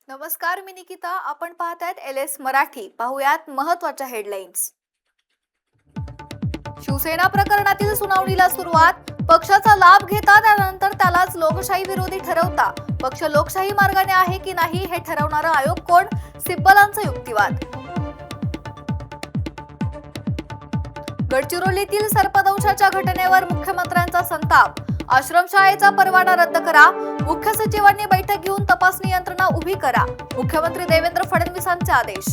नमस्कार, मी निकिता. आपण पाहतायत LS मराठी. पाहुयात महत्त्वाच्या हेडलाईन्स. शिवसेना प्रकरणातील सुनावणीला सुरुवात. पक्षाचा लाभ घेता त्यानंतर त्यालाच लोकशाही विरोधी ठरवता. पक्ष लोकशाही मार्गाने आहे की नाही हे ठरवणारा आयोग कोण? सिब्बलांचा युक्तिवाद. गडचिरोलीतील सर्पदंशाच्या घटनेवर मुख्यमंत्र्यांचा संताप. आश्रमशाळेचा परवाना रद्द करा. मुख्य सचिवांनी बैठक घेऊन तपासणी यंत्रणा उभी करा. मुख्यमंत्री देवेंद्र फडणवीसांचे आदेश.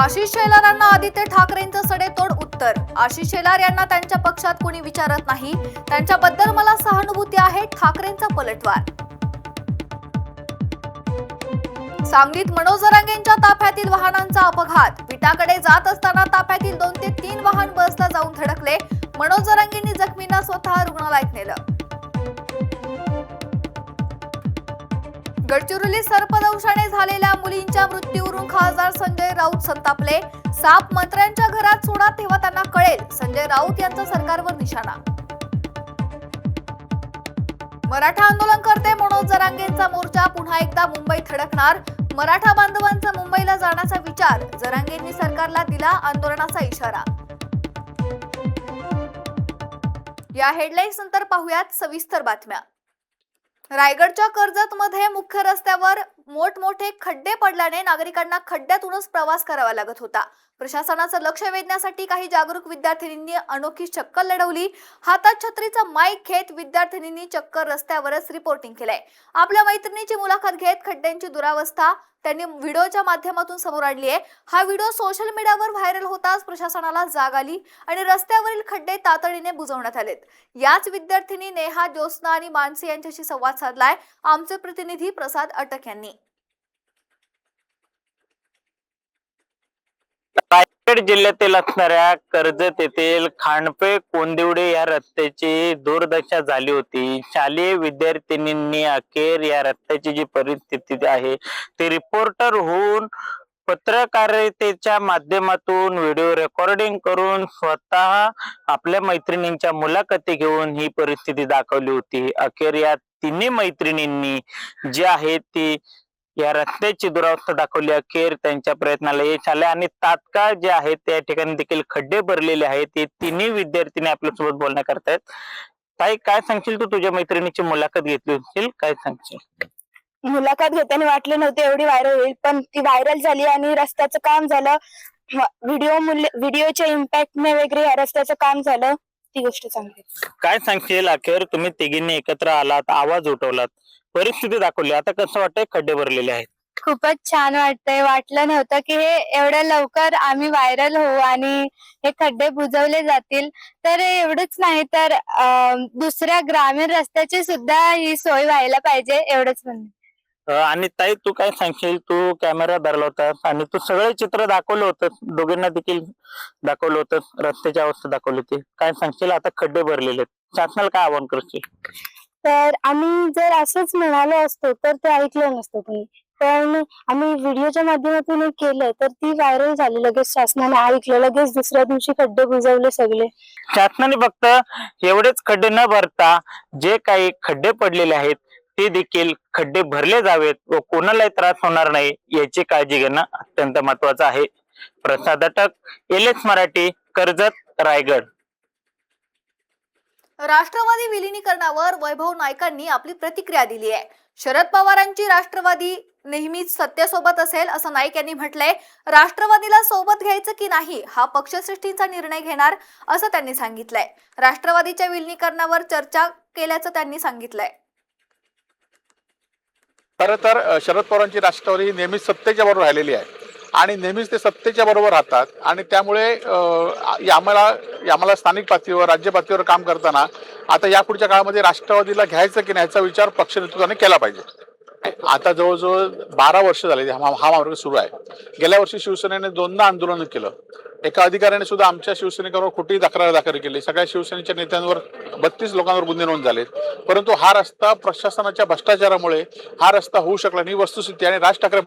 आशिष शेलारांना आदित्य ठाकरेंचं सडेतोड उत्तर. आशिष शेलार यांना त्यांच्या पक्षात कोणी विचारत नाही. त्यांच्याबद्दल मला सहानुभूती आहे, ठाकरेंचा पलटवार. सांगलीत मनोज जरांगेंच्या ताफ्यातील वाहनांचा अपघात. विटाकडे जात असताना ताफ्यातील 2 ते 3 वाहन बसला जाऊन धडकले. मनोज जरांगेंनी जखमींना स्वतः रुग्णालयात नेलं. गडचिरोली सर्पदंशाने झालेल्या मुलींच्या मृत्यूवरून खासदार संजय राऊत संतापले. साप मंत्र्यांच्या घरात सोडा तेव्हा त्यांना कळेल, संजय राऊत यांचा सरकारवर निशाणा. मराठा आंदोलनकर्ते मनोज जरांगेंचा मोर्चा पुन्हा एकदा मुंबईत धडकणार. मराठा बांधवांचा मुंबईला जाण्याचा विचार. जरांगेंनी सरकारला दिला आंदोलनाचा इशारा. या हेडलाईन्स नंतर पाहुयात सविस्तर बातम्या. रायगडच्या कर्जतमध्ये मुख्य रस्त्यावर मोठमोठे खड्डे पडल्याने नागरिकांना खड्ड्यातूनच प्रवास करावा लागत होता. प्रशासनाचं लक्ष वेधण्यासाठी काही जागरूक विद्यार्थिनींनी अनोखी चक्कर लढवली. हातात छत्रीचा माईक घेत विद्यार्थिनींनी चक्क रस्त्यावरच रिपोर्टिंग केलंय. आपल्या मैत्रिणीची मुलाखत घेत खड्ड्यांची दुरावस्था त्यांनी व्हिडिओच्या माध्यमातून समोर आणली आहे. हा व्हिडिओ सोशल मीडियावर व्हायरल होताच प्रशासनाला जाग आली आणि रस्त्यावरील खड्डे तातडीने बुजवण्यात आलेत. याच विद्यार्थिनी नेहा, ज्योत्स्ना आणि मानसी यांच्याशी संवाद साधलाय आमचे प्रतिनिधी प्रसाद अटक यांनी. रायगड जिल्ह्यातील असणाऱ्या कर्जत येथील खांडपे कोंदिवडे या रस्त्याची दुर्दशा झाली होती. शालेय विद्यार्थिनींनी अखेर या रस्त्याची जी परिस्थिती आहे ती रिपोर्टर होऊन पत्रकारितेच्या माध्यमातून व्हिडिओ रेकॉर्डिंग करून स्वतः आपल्या मैत्रिणींच्या मुलाखती घेऊन ही परिस्थिती दाखवली होती. अखेर या तिन्ही मैत्रिणींनी जी आहे ती या रस्त्याची दुरावस्था दाखवली. अखेर त्यांच्या प्रयत्नाला यश आले आणि तात्काळ जे आहे त्या ठिकाणी देखील खड्डे भरलेले आहेत. ते तिन्ही विद्यार्थ्यांनी आपल्यासोबत बोलण्या करतायत. ताई, काय सांगशील? तू तुझ्या मैत्रिणीची मुलाखत घेतली होती, काय सांगशील? मुलाखत घेताना वाटलं नव्हतं एवढी व्हायरल होईल, पण ती व्हायरल झाली आणि रस्त्याचं काम झालं. व्हिडिओच्या इम्पॅक्टने वगैरे या रस्त्याचं काम झालं. ती गोष्ट चांगली. काय सांगशील? अखेर तुम्ही तिघींनी एकत्र आलात, आवाज उठवलात, परिस्थिती दाखवली. आता कसं वाटतंय? खड्डे भरलेले आहेत. खूपच छान वाटतंय. वाटलं नव्हतं की हे एवढ्या लवकर आम्ही व्हायरल होऊ आणि हे खड्डे बुजवले जातील. तर एवढंच नाही तर दुसऱ्या ग्रामीण रस्त्याची सुद्धा ही सोय व्हायला पाहिजे, एवढंच म्हणणं. आणि ताई, तू काय सांगशील? तू कॅमेरा धरला होतास आणि तू सगळे चित्र दाखवलं होतं, दोघींना देखील दाखवलं होतं, रस्त्याची अवस्था दाखवली होती. काय सांगशील? आता खड्डे भरलेले आहेत, शासनाला काय आवाहन करशील? तर आम्ही जर असंच म्हणालो असतो तर ते ऐकलं नसतं कोणी, पण आम्ही व्हिडिओच्या माध्यमातून हे केलं तर ती व्हायरल झाली. लगेच शासनाने ऐकलं, लगेच दुसऱ्या दिवशी खड्डे बुजवले सगळे. शासनाने फक्त एवढेच खड्डे न भरता जे काही खड्डे पडलेले आहेत ते देखील खड्डे भरले जावेत व कोणालाही त्रास होणार नाही याची काळजी घेणं अत्यंत महत्वाचं आहे. प्रसाद अटक, LS मराठी, कर्जत, रायगड. राष्ट्रवादी विलिनीकरणावर वैभव नाईकांनी आपली प्रतिक्रिया दिली आहे. शरद पवारांची राष्ट्रवादी नेहमीच सत्तेसोबत असेल असं नाईक यांनी म्हटलंय. राष्ट्रवादीला सोबत घ्यायचं की नाही हा पक्षश्रेष्ठींचा निर्णय घेणार असं त्यांनी सांगितलंय. राष्ट्रवादीच्या विलिनीकरणावर चर्चा केल्याचं त्यांनी सांगितलंय. खरं तर शरद पवारांची राष्ट्रवादी नेहमीच सत्तेच्या बरोबर राहिलेली आहे आणि नेहमीच ते सत्तेच्या बरोबर राहतात आणि त्यामुळे आम्हाला स्थानिक पातळीवर, राज्य पातळीवर काम करताना आता यापुढच्या काळामध्ये राष्ट्रवादीला घ्यायचं की नाही याचा विचार पक्ष नेतृत्वाने केला पाहिजे. आता जवळजवळ 12 वर्ष झाले हा मार्ग सुरू आहे. गेल्या वर्षी शिवसेनेने 2दा आंदोलन केलं. एका अधिकाऱ्याने सुद्धा आमच्या शिवसैनिकांवर खोटी तक्रार दाखल केली. सगळ्या शिवसेनेच्या नेत्यांवर 32 लोकांवर गुन्हे नोंद झालेत. परंतु हा रस्ता प्रशासनाच्या भ्रष्टाचारामुळे हा रस्ता होऊ शकला नाही, वस्तुस्थिती. आणि राज ठाकरे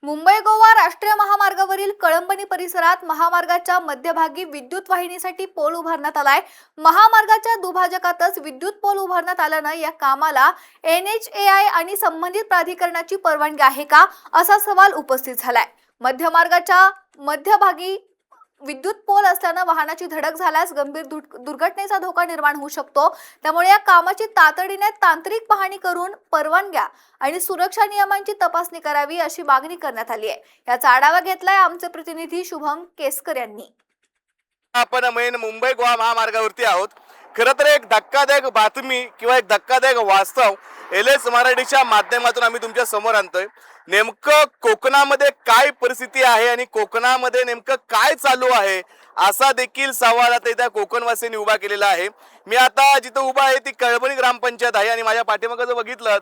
मुंबई गोवा राष्ट्रीय महामार्गावरील कळंबणी परिसरात महामार्गाच्या मध्यभागी विद्युत वाहिनीसाठी पोल उभारण्यात आलाय. महामार्गाच्या दुभाजकातच विद्युत पोल उभारण्यात आल्यानं या कामाला NHAI आणि संबंधित प्राधिकरणाची परवानगी आहे का असा सवाल उपस्थित झालाय. मध्यमार्गाच्या मध्यभागी विद्युत पोल असल्यानं वाहनाची धडक झाल्यास गंभीर दुर्घटनेचा धोका निर्माण होऊ शकतो. त्यामुळे या कामाची तातडीने तांत्रिक पाहणी करून परवानग्या आणि सुरक्षा नियमांची तपासणी करावी अशी मागणी करण्यात आली आहे. याचा आढावा घेतलाय आमचे प्रतिनिधी शुभम केसकर यांनी. आपण मेन मुंबई गोवा महामार्गावरती आहोत. खरं तर एक धक्कादायक बातमी किंवा एक धक्कादायक वास्तव LS मराठीच्या माध्यमातून आम्ही तुमच्या समोर आणतोय. नेमकं कोकणामध्ये काय परिस्थिती आहे आणि कोकणामध्ये नेमकं काय चालू आहे असा देखील सवाल आता त्या कोकणवासियांनी उभा केलेला आहे. मी आता जिथं उभा आहे ती कळंबणी ग्रामपंचायत आहे आणि माझ्या पाठीमागं जर बघितलं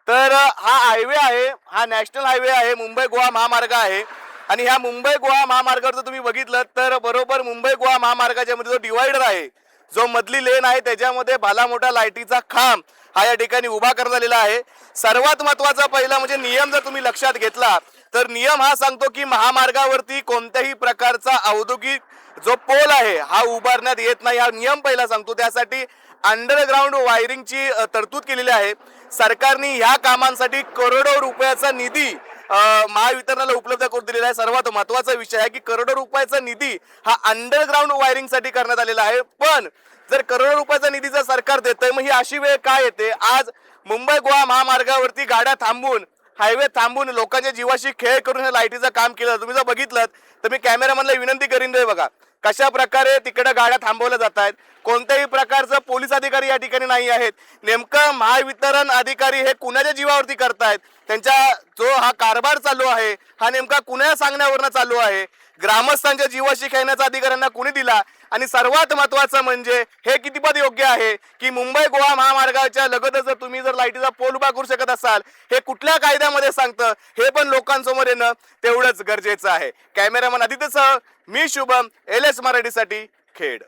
तर हा हायवे आहे, हा नॅशनल हायवे आहे, मुंबई गोवा महामार्ग आहे. आणि ह्या मुंबई गोवा महामार्गावर जर तुम्ही बघितलं तर बरोबर मुंबई गोवा महामार्गाच्या मध्ये जो डिवायडर आहे, जो मधली लेन आहे, त्याच्यामध्ये भला मोठा लाईटीचा खांब हा या ठिकाणी उभा करण्यात आलेला आहे. सर्वात महत्वाचा पहिला म्हणजे नियम जर तुम्ही लक्षात घेतला तर नियम हा सांगतो की महामार्गावरती कोणत्याही प्रकारचा औद्योगिक जो पोल आहे हा उभारण्यात येत नाही. हा नियम पहिला सांगतो. त्यासाठी अंडरग्राऊंड वायरिंगची तरतूद केलेली आहे. सरकारने ह्या कामांसाठी करोडो रुपयाचा निधी महावितरणाला उपलब्ध करून दिलेला आहे. सर्वात महत्वाचा विषय आहे की करोडो रुपयाचा निधी हा अंडरग्राऊंड वायरिंग साठी करण्यात आलेला आहे. पण जर करोडो रुपयाचा निधी जर सरकार देतंय मग ही अशी वेळ काय येते? आज मुंबई गोवा महामार्गावरती गाड्या थांबून, हायवे थांबून लोकांच्या जीवाशी खेळ करून हे लाईटीचं काम केलं. तुम्ही जर बघितलं तर मी कॅमेरामॅनला विनंती करीन रे बघा कशा प्रकारे तिकडे गाड्या थांबवल्या जात आहेत. कोणत्याही प्रकारचं पोलीस अधिकारी या ठिकाणी नाही आहेत. नेमकं महावितरण अधिकारी हे कुणाच्या जीवावरती करतायत? त्यांचा जो हा कारभार चालू आहे हा नेमका कुणाच्या सांगण्यावरनं चालू आहे? ग्रामस्थांच्या जीवाशी खेळण्याचा अधिकाऱ्यांना कुणी दिला? आणि सर्वात महत्वाचं म्हणजे हे कितीपत योग्य आहे की मुंबई गोवा महामार्गाच्या लगतच जर तुम्ही जर लाईटीचा पोल उभा करू शकत असाल, हे कुठल्या कायद्यामध्ये सांगतं हे पण लोकांसमोर येणं तेवढंच गरजेचं आहे. कॅमेरामन आदित्यसह मी शुभम, LS मराठीसाठी खेड.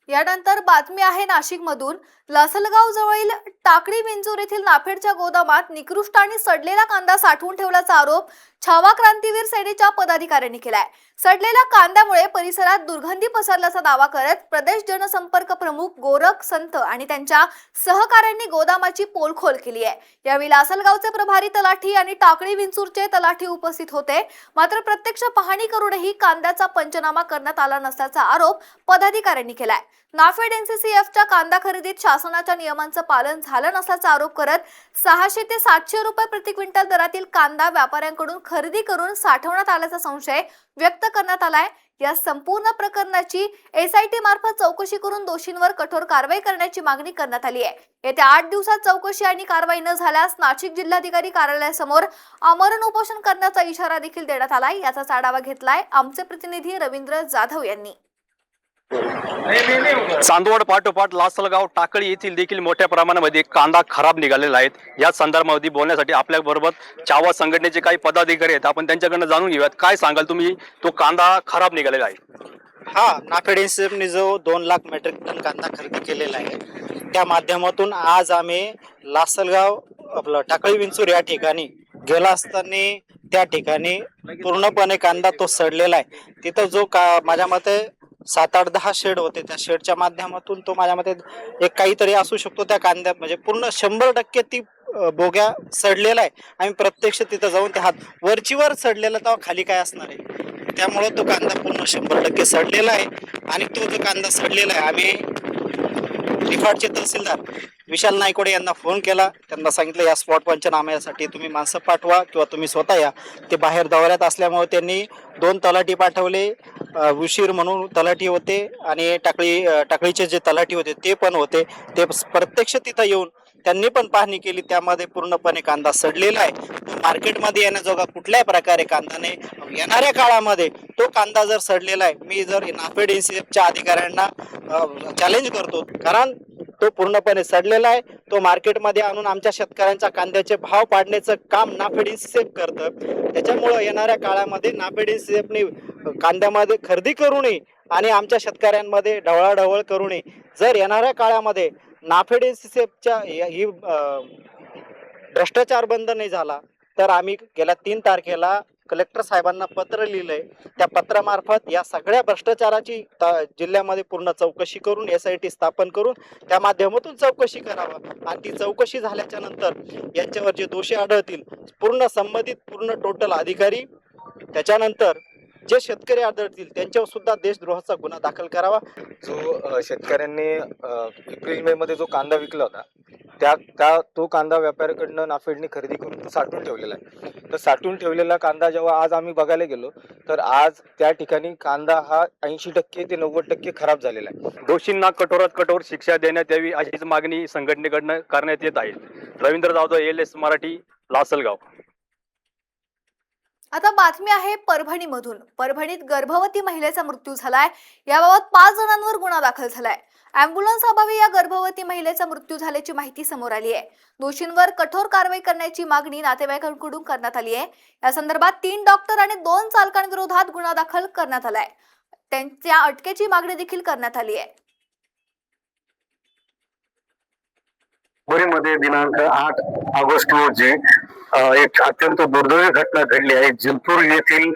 यानंतर बातमी आहे नाशिकमधून. लासलगाव जवळील टाकळी विंचूर येथील नाफेडच्या गोदामात निकृष्ट आणि सडलेला कांदा साठवून ठेवल्याचा आरोप छावा क्रांतीवीर सेनेच्या पदाधिकाऱ्यांनी केलाय. सडलेल्या कांद्यामुळे परिसरात दुर्गंधी पसरल्याचा दावा करत प्रदेश जनसंपर्क प्रमुख गोरख संत आणि त्यांच्या सहकाऱ्यांनी गोदामाची पोलखोल केली आहे. यावेळी लासलगावचे प्रभारी तलाठी आणि टाकळी विंचूरचे तलाठी उपस्थित होते. मात्र प्रत्यक्ष पाहणी करूनही कांद्याचा पंचनामा करण्यात आला नसल्याचा आरोप पदाधिकाऱ्यांनी केलाय. नाफेड NCCFच्या कांदा खरेदीत शासनाच्या नियमांचं पालन झालं नसल्याचा आरोप करत 600 ते 700 रुपये प्रति क्विंटल दरातील कांदा व्यापाऱ्यांकडून खरेदी करून साठवण्यात आल्याचा संशय व्यक्त करण्यात आलाय. या संपूर्ण प्रकरणाची SIT मार्फत चौकशी करून दोषींवर कठोर कारवाई करण्याची मागणी करण्यात आली आहे. येत्या 8 दिवसात चौकशी आणि कारवाई न झाल्यास नाशिक जिल्हाधिकारी कार्यालयासमोर आमरण उपोषण करण्याचा इशारा देखील देण्यात आलाय. याचाच आढावा घेतलाय आमचे प्रतिनिधी रवींद्र जाधव यांनी. चांदवड पाठोपाठ लासलगाव टाकळी येथील देखील मोठ्या प्रमाणामध्ये कांदा खराब निघालेला आहे. या संदर्भामध्ये बोलण्यासाठी आपल्या बरोबर छावा संघटनेचे काही पदाधिकारी आहेत. आपण त्यांच्याकडनं जाणून घेऊयात. काय सांगाल तुम्ही, तो कांदा खराब निघालेला आहे? हा, नाफेड NCCFने जो 2 लाख मेट्रिक टन कांदा खरेदी केलेला आहे त्या माध्यमातून आज आम्ही लासलगाव आपलं टाकळी विंचूर या ठिकाणी गेला असताना त्या ठिकाणी पूर्णपणे कांदा तो सडलेला आहे. तिथं जो माझ्या मते 7-8-10 शेड होते, त्या शेडच्या माध्यमातून तो माझ्या मते एक काहीतरी असू शकतो. त्या कांद्यात म्हणजे पूर्ण 100% ती बोग्या सडलेला आहे. आम्ही प्रत्यक्ष तिथं जाऊन त्या हात वरचीवर सडलेला तेव्हा खाली काय असणार आहे, त्यामुळे तो कांदा पूर्ण 100% सडलेला आहे. आणि तो जो कांदा सडलेला आहे, आम्ही निफाडचे तहसीलदार विशाल नायकोडे यांना फोन केला. त्यांना सांगितलं या स्पॉट पंचनाम्यासाठी तुम्ही माणसं पाठवा किंवा तुम्ही स्वतः या. ते बाहेर दौऱ्यात असल्यामुळे त्यांनी 2 तलाठी पाठवले. उशीर म्हणून तलाठी होते आणि टाकळीचे जे तलाठी होते ते पण होते. ते प्रत्यक्ष तिथं येऊन त्यांनी पण पाहणी केली. त्यामध्ये पूर्णपणे कांदा सडलेला आहे. तो मार्केटमध्ये येण्याजोगा कुठल्याही प्रकारे कांदा नाही. येणाऱ्या काळामध्ये तो कांदा जर सडलेला आहे, मी जर नाफेड NCCFच्या अधिकाऱ्यांना चॅलेंज करतो, कारण तो पूर्णपणे सडलेला आहे. तो मार्केटमध्ये आणून आमच्या शेतकऱ्यांच्या कांद्याचे भाव पाडण्याचं काम नाफेड NCCF करतं. त्याच्यामुळं येणाऱ्या काळामध्ये नाफेड NCCFने कांद्यामध्ये खरेदी करू नये आणि आमच्या शेतकऱ्यांमध्ये ढवळाढवळ करू नये. जर येणाऱ्या काळामध्ये नाफेड NCCFच्या ही भ्रष्टाचार बंद नाही झाला तर आम्ही गेल्या 3 तारखेला कलेक्टर साहेबांना पत्र लिहिलंय. त्या पत्रामार्फत या सगळ्या भ्रष्टाचाराची जिल्ह्यामध्ये पूर्ण चौकशी करून SIT स्थापन करून त्या माध्यमातून चौकशी करावा आणि ती चौकशी झाल्याच्या नंतर यांच्यावर जे दोषी आढळतील पूर्ण संबंधित पूर्ण टोटल अधिकारी, त्याच्यानंतर जे शेतकरी आढळतील त्यांच्यावर सुद्धा देशद्रोहाचा गुन्हा दाखल करावा. जो शेतकऱ्यांनी एप्रिल मे मध्ये जो कांदा विकला होता तो कांदा व्यापाऱ्याकडनं नाफेडने खरेदी करून तो साठवून ठेवलेला आहे. तर साठवून ठेवलेला कांदा जेव्हा आज आम्ही बघायला गेलो तर आज त्या ठिकाणी कांदा हा 80% ते 90% खराब झालेला आहे. दोषींना कठोरात कठोर शिक्षा देण्यात यावी अशीच मागणी संघटनेकडनं करण्यात येत आहे. रवींद्र जाधव, LS मराठी, लासलगाव. आता बातमी आहे परभणीमधून. परभणीत गर्भवती महिलेचा मृत्यू झालाय. याबाबत 5 जणांवर गुन्हा दाखल झालाय. अँब्युलन्स अभावी या गर्भवती महिलेचा मृत्यू झाल्याची माहिती समोर आली आहे. दोषींवर कठोर कारवाई करण्याची मागणी नातेवाईकांकडून करण्यात आली आहे. या संदर्भात 3 डॉक्टर आणि 2 चालकांविरोधात गुन्हा दाखल करण्यात आलाय. त्यांच्या अटकेची मागणी देखील करण्यात आली आहे. मध्ये दिनांक 8 ऑगस्ट रोजी एक अत्यंत दुर्दैवी घटना घडली आहे. जिंतूर येथील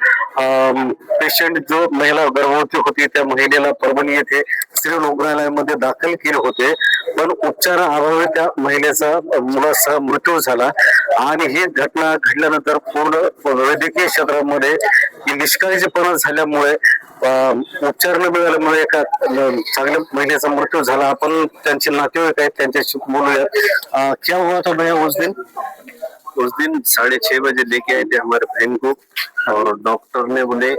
पेशंट जो महिला गर्भवती होती त्या महिलेला परभणी येथे स्त्री रुग्णालयामध्ये दाखल केले होते, पण उपचाराअभावी त्या महिलेचा मुलाचा मृत्यू झाला. आणि ही घटना घडल्यानंतर पूर्ण वैद्यकीय क्षेत्रामध्ये निष्काळजीपणा झाल्यामुळे उपचार न मिळाल्यामुळे एका चांगल्या महिलेचा मृत्यू झाला. आपण त्यांचे नातेवाईक आहेत त्यांच्याशी बोलूया. क्या हुआ था भैया उस दिन 6:30 बजे लेके आए थे हमारे बहन को और डॉक्टर ने बोले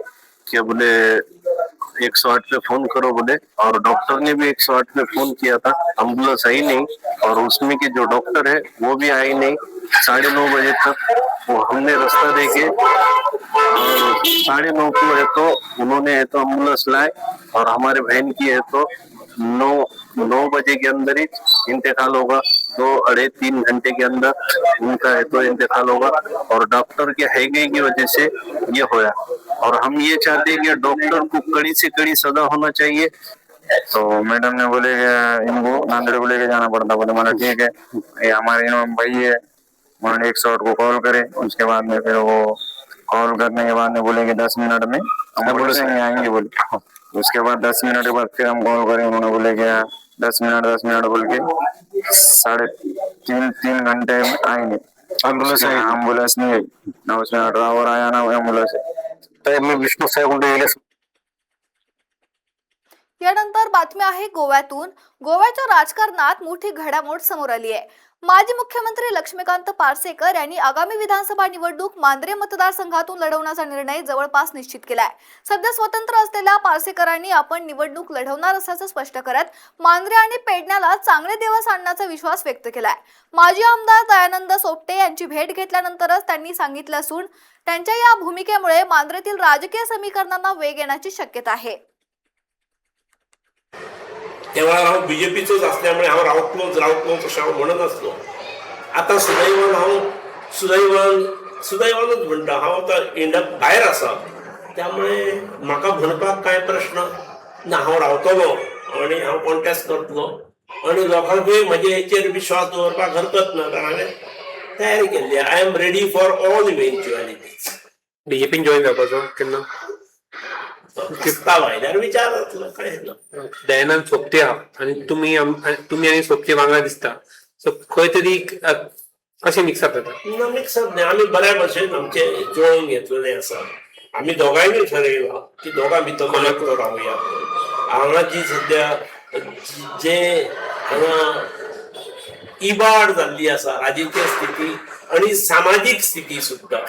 108 पे फोन करो बोले, और डॉक्टर ने भी 108 पे फोन किया था, एम्बुलेंस आई नहीं और उसमें के जो डॉक्टर है वो भी आई नहीं. 9:30 बजे तक वो हमने रास्ता देके और 9:30 को है तो उन्होंने है तो एम्बुलेंस लाए और हमारे बहन की है तो 9 बजे के अंदर ही इंतकाल होगा. 2-3 घंटे के अंदर उनका है तो इंतकाल होगा और डॉक्टर के हैगे की वजह से ये होया. और हम ये चाहते हैं कि डॉक्टर को कड़ी से कड़ी सजा होना चाहिए. तो मैडम ने बोले इनको नांदेड़ को लेके जाना पड़ता. बोले मैंने ठीक है, ये हमारे भाई है, उन्होंने 108 को कॉल करे. उसके बाद में फिर वो कॉल करने के बाद में बोले कि 10 मिनट में एम्बुलेंस आएंगे बोले. उसके बाद 10 मिनट के बाद फिर हम कॉल करें, उन्होंने बोले कि 10 मिनट बोल के 3.5 घंटे में आएंगे. एम्बुलेंस नहीं आई ना, उसमें ड्राइवर आया ना एम्बुलेंस. तर मी विष्णू साहेब यानंतर बातमी आहे गोव्यातून. गोव्याच्या राजकारणात मोठी घडामोड समोर आली आहे. माजी मुख्यमंत्री लक्ष्मीकांत पार्सेकर यांनी आगामी विधानसभा निवडणूक मांद्रे मतदारसंघातून लढवण्याचा निर्णय जवळपास निश्चित केलाय. सध्या स्वतंत्र असलेल्या पार्सेकरांनी आपण निवडणूक लढवणार असल्याचं स्पष्ट करत मांद्रे आणि पेडण्याला चांगले दिवस आणण्याचा विश्वास व्यक्त केलाय. माजी आमदार दयानंद सोपटे यांची भेट घेतल्यानंतरच त्यांनी सांगितलं असून त्यांच्या या भूमिकेमुळे मांद्रेतील राजकीय समीकरणांना वेग येण्याची शक्यता आहे. तेव्हा हांव BJPचोच असल्यामुळे हांव रावतलोच अशें हांव म्हणत नासलो. आतां सुदैवानूच म्हणटा. हांव आतां इंडिया भायर आसा, त्यामुळे म्हाका म्हणपाक कांय प्रश्न ना. हांव रावतलो आनी हांव कॉन्टेस्ट करतलो आनी लोकांकूय म्हजे हेचेर विश्वास दवरपाक हरकत ना, कारण हांवें तयारी केल्ली. I am ready for all eventualities. BJPन जॉईन जावपाचो केन्ना प्रस्ताव आयल्यार विचार जातलो, कांय ना. दयानंद सोपटे आहा आनी तुमी आनी सोपटे वांगडा दिसता, सो खंय तरी कशें मिक्सअप जाता? ना, मिक्सअप न्ही. आमी बऱ्या भशेन आमचे जुळोवन घेतलेले आसा. आमी दोगांयनी थारायलां की दोगां भितर एकटो रावया. हांगा जी सद्या जे हांगा इबाड जाल्ली आसा राजकीय स्थिती आनी सामाजीक स्थिती सुद्दां,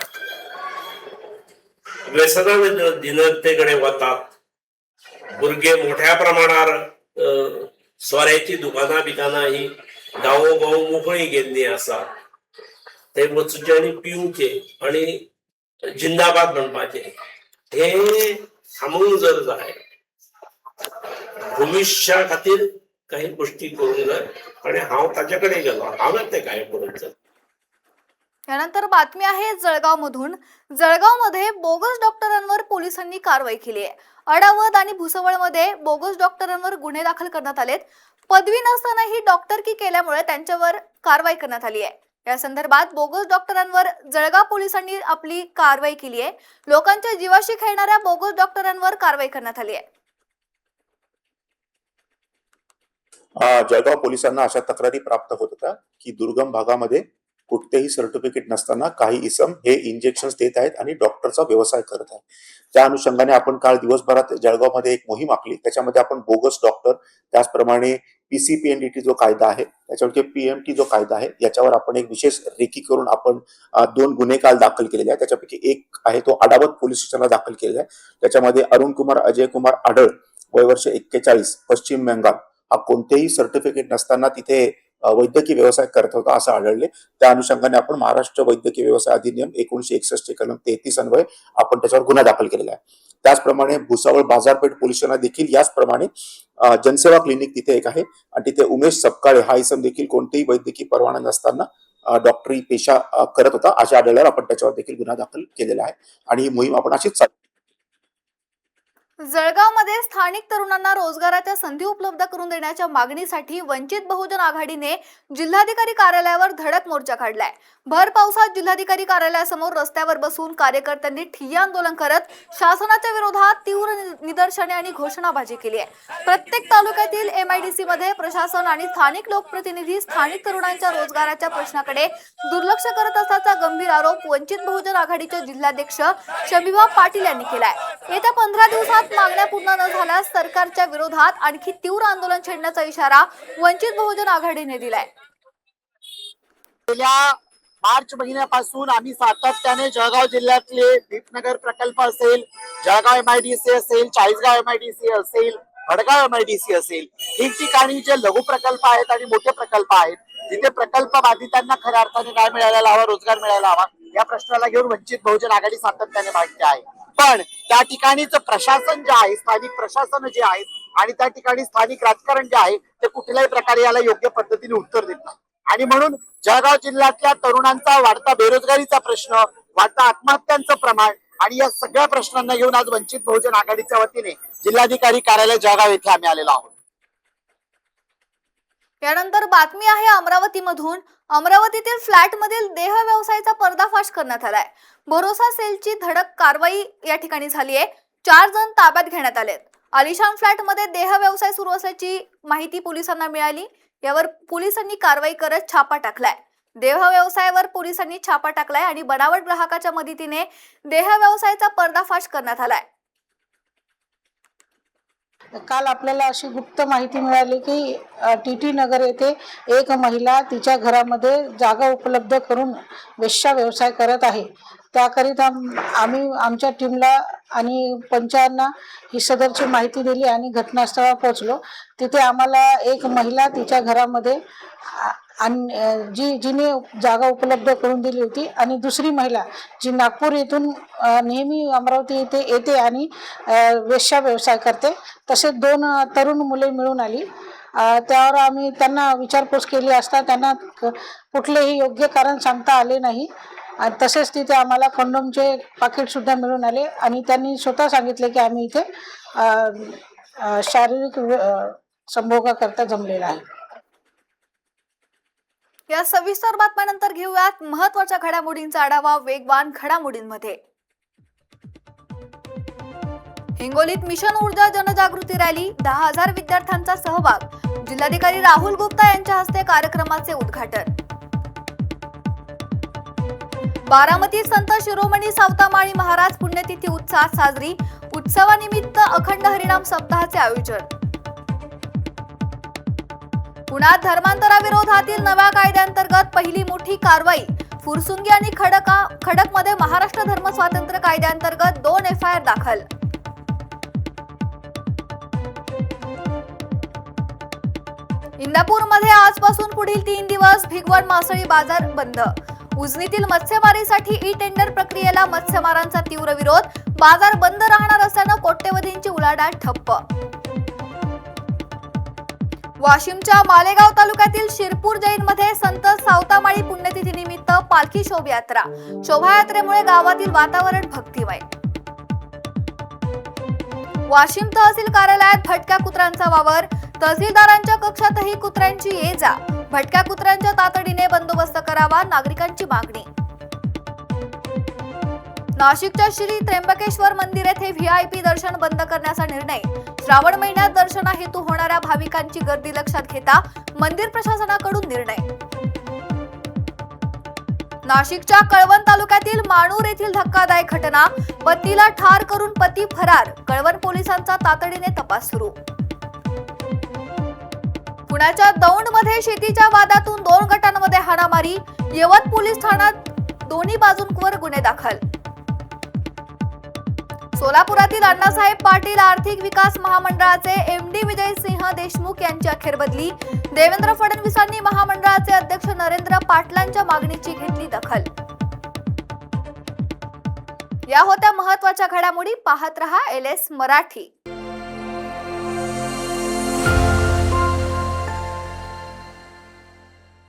व्यसनाधीनते कडेन वतात. भुरगे मोठ्या प्रमाणार सोऱ्याची दुकानां ही गांवोगांव मोकळी गेल्ली आसा. ते वचूचे आनी पिवचे आनी जिंदाबाद म्हणपाचे हे थांबूंक जर जाय, भविष्या खातीर काही गोष्टी करूंक जाय आनी हांव ताचे कडेन गेलो. हांवें ते काय करूंक जाय. यानंतर बातमी आहे जळगावमधून. जळगावमध्ये बोगस डॉक्टरांवर पोलिसांनी कारवाई केली आहे. अडावत आणि भुसवळमध्ये बोगस डॉक्टरांवर गुन्हे दाखल करण्यात आलेत. पदवी नसतानाही डॉक्टरकी केल्यामुळे त्यांच्यावर कारवाई करण्यात आली आहे. या संदर्भात बोगस डॉक्टरांवर जळगाव पोलिसांनी आपली कारवाई केली आहे. लोकांच्या जीवाशी खेळणाऱ्या बोगस डॉक्टरांवर कारवाई करण्यात आली आहे. जळगाव पोलिसांना अशा तक्रारी प्राप्त होत होत्या की दुर्गम भागामध्ये कुठतेही सर्टिफिकेट नसताना काही इसम हे इंजेक्शन्स देत आहेत आणि डॉक्टरचा व्यवसाय करत आहेत. त्या अनुषंगाने आपण काल दिवसभरात जळगावमध्ये एक मोहीम आखली. त्याच्यामध्ये आपण बोगस डॉक्टर, त्याचप्रमाणे PCPNDT जो कायदा आहे, त्याच्यावरती PMT जो कायदा आहे, याच्यावर आपण एक विशेष रेकी करून आपण 2 गुन्हे काल दाखल केलेले आहेत. त्याच्यापैकी एक आहे तो अडावत पोलीस स्टेशनला दाखल केलेला आहे. त्याच्यामध्ये अरुण कुमार अजय कुमार आढळ, वय वर्ष 41, पश्चिम बंगाल, हा कोणतेही सर्टिफिकेट नसताना तिथे वैद्यकीय व्यवसाय करत होता असं आढळले. त्या अनुषंगाने आपण महाराष्ट्र वैद्यकीय व्यवसाय अधिनियम 1961 कलम 33 अन्वये आपण त्याच्यावर गुन्हा दाखल केलेला आहे. त्याचप्रमाणे भुसावळ बाजारपेठ पोलिसांना देखील याचप्रमाणे जनसेवा क्लिनिक तिथे एक आहे आणि तिथे उमेश सपकाळे हा इसम देखील कोणतेही वैद्यकीय परवाना नसताना डॉक्टरी पेशा करत होता अशा आढळल्यावर आपण त्याच्यावर देखील गुन्हा दाखल केलेला आहे आणि ही मोहीम आपण अशीच चालू. जळगावमध्ये स्थानिक तरुणांना रोजगाराच्या संधी उपलब्ध करून देण्याच्या मागणीसाठी वंचित बहुजन आघाडीने जिल्हाधिकारी कार्यालयावर धडक मोर्चा काढलाय. भर पावसात जिल्हाधिकारी कार्यालयासमोर रस्त्यावर बसून कार्यकर्त्यांनी ठिय्या आंदोलन करत शासनाच्या विरोधात तीव्र निदर्शने आणि घोषणाबाजी केली आहे. प्रत्येक तालुक्यातील MIDC मध्ये प्रशासन आणि स्थानिक लोकप्रतिनिधी स्थानिक तरुणांच्या रोजगाराच्या प्रश्नाकडे दुर्लक्ष करत असल्याचा गंभीर आरोप वंचित बहुजन आघाडीचे जिल्हाध्यक्ष शमीबा पाटील यांनी केलाय. येत्या 15 दिवसात मागण्या पूर्ण न झाल्यास सरकारच्या विरोधात आणखी तीव्र आंदोलन छेडण्याचा इशारा वंचित बहुजन आघाडीने दिलाय. गेल्या मार्च महिन्यापासून आम्ही सातत्याने जळगाव जिल्ह्यातले दीपनगर प्रकल्प असेल, जळगाव MIDC असेल, चाळीसगाव MIDC असेल, वडगाव MIDC असेल, ठिकठिकाणी जे लघु प्रकल्प आहेत आणि मोठे प्रकल्प आहेत, जिथे प्रकल्प बाधितांना खऱ्या अर्थाने न्याय मिळायला हवा, रोजगार मिळायला हवा, या प्रश्नाला घेऊन वंचित बहुजन आघाडी सातत्याने मागते आहे. पण त्या ठिकाणीच प्रशासन जे आहे, स्थानिक प्रशासन जे आहे आणि त्या ठिकाणी स्थानिक राजकारण जे आहे ते कुठल्याही प्रकारे याला योग्य पद्धतीने उत्तर देत नाही. आणि म्हणून जळगाव जिल्ह्यातल्या तरुणांचा वाढता बेरोजगारीचा प्रश्न, वाढता आत्महत्यांचं प्रमाण आणि या सगळ्या प्रश्नांना घेऊन आज वंचित बहुजन आघाडीच्या वतीने जिल्हाधिकारी कार्यालय जळगाव येथे आम्ही आलेलो आहोत. यानंतर बातमी आहे अमरावतीमधून. अमरावतीतील फ्लॅटमधील देह व्यवसायाचा पर्दाफाश करण्यात आलाय. भरोसा सेलची धडक कारवाई या ठिकाणी झाली आहे. 4 जण ताब्यात घेण्यात आलेत. आलिशान फ्लॅटमध्ये देह व्यवसाय सुरू असल्याची माहिती पोलिसांना मिळाली. यावर पोलिसांनी कारवाई करत छापा टाकलाय. देह व्यवसायावर पोलिसांनी छापा टाकलाय आणि बनावट ग्राहकाच्या मदतीने देह व्यवसायाचा पर्दाफाश करण्यात आलाय. काल आपल्याला अशी गुप्त माहिती मिळाली की TT नगर येथे एक महिला तिच्या घरामध्ये जागा उपलब्ध करून वेश्या व्यवसाय करत आहे. त्याकरिता आम्ही आमच्या टीमला आणि पंचांना ही सदरची माहिती दिली आणि घटनास्थळावर पोहोचलो. तिथे आम्हाला एक महिला तिच्या घरामध्ये जिने जागा उपलब्ध करून दिली होती आणि दुसरी महिला जी नागपूर येथून नेहमी अमरावती येते आणि वेश्या व्यवसाय करते, तसेच 2 तरुण मुले मिळून आली. त्यावर आम्ही त्यांना विचारपूस केली असता त्यांना कुठलेही योग्य कारण सांगता आले नाही. तसेच तिथे आम्हाला कंडोमचे पाकिट सुद्धा मिळून आले आणि त्यांनी स्वतः सांगितले की आम्ही इथे शारीरिक संभोगाकरता जमलेला आहे. या सविस्तर बातम्यानंतर घेऊयात महत्त्वाच्या घडामोडींचा आढावा वेगवान घडामोडींमध्ये. हिंगोलीत मिशन ऊर्जा जनजागृती रॅली, 10,000 विद्यार्थ्यांचा सहभाग. जिल्हाधिकारी राहुल गुप्ता यांच्या हस्ते कार्यक्रमाचे उद्घाटन. बारामतीत संत शिरोमणी सावतामाळी महाराज पुण्यतिथी उत्साहात साजरी. उत्सवानिमित्त अखंड हरिनाम सप्ताहाचे आयोजन. पुण्यात धर्मांतराविरोधातील नव्या कायद्याअंतर्गत पहिली मोठी कारवाई. फुरसुंगी आणि खडकमध्ये महाराष्ट्र धर्म स्वातंत्र्य कायद्याअंतर्गत 2 FIR दाखल. इंदापूरमध्ये आजपासून पुढील 3 दिवस भिगवण मासळी बाजार बंद. उजनीतील मत्स्यमारीसाठी ई-टेंडर प्रक्रियेला मत्स्यमारांचा तीव्र विरोध. बाजार बंद राहणार असल्यानं कोट्यवधींची उलाढाल ठप्प. वाशिमच्या मालेगाव तालुक्यातील शिरपूर जैनमध्ये संत सावतामाळी पुण्यतिथी निमित्त पालखी शोभायात्रा. शोभायात्रेमुळे गावातील वातावरण भक्तिमय. वाशिम तहसील कार्यालयात भटक्या कुत्र्यांचा वावर. तहसीलदारांच्या कक्षातही कुत्र्यांची ये जा. भटक्या कुत्र्यांच्या तातडीने बंदोबस्त करावा, नागरिकांची मागणी. नाशिकच्या श्री त्र्यंबकेश्वर मंदिर येथे व्हीआयपी दर्शन बंद करण्याचा निर्णय. श्रावण महिन्यात दर्शनाहेतू होणाऱ्या भाविकांची गर्दी लक्षात घेता मंदिर प्रशासनाकडून निर्णय. नाशिकच्या कळवण तालुक्यातील माणूर येथील धक्कादायक घटना. पतीला ठार करून पती फरार. कळवण पोलिसांचा तातडीने तपास सुरू. पुण्याच्या दौंडमध्ये शेतीच्या वादातून 2 गटांमध्ये हाणामारी. यवत पोलीस ठाण्यात दोन्ही बाजूंवर गुन्हे दाखल. सोलापुरातील अण्णासाहेब पाटील आर्थिक विकास महामंडळाचे एमडी विजयसिंह देशमुख यांची अखेर बदली. देवेंद्र फडणवीसांनी महामंडळाचे अध्यक्ष नरेंद्र पाटलांच्या मागणीची घेतली दखल. या होत्या महत्त्वाच्या घडामोडी. पाहत रहा LS मराठी.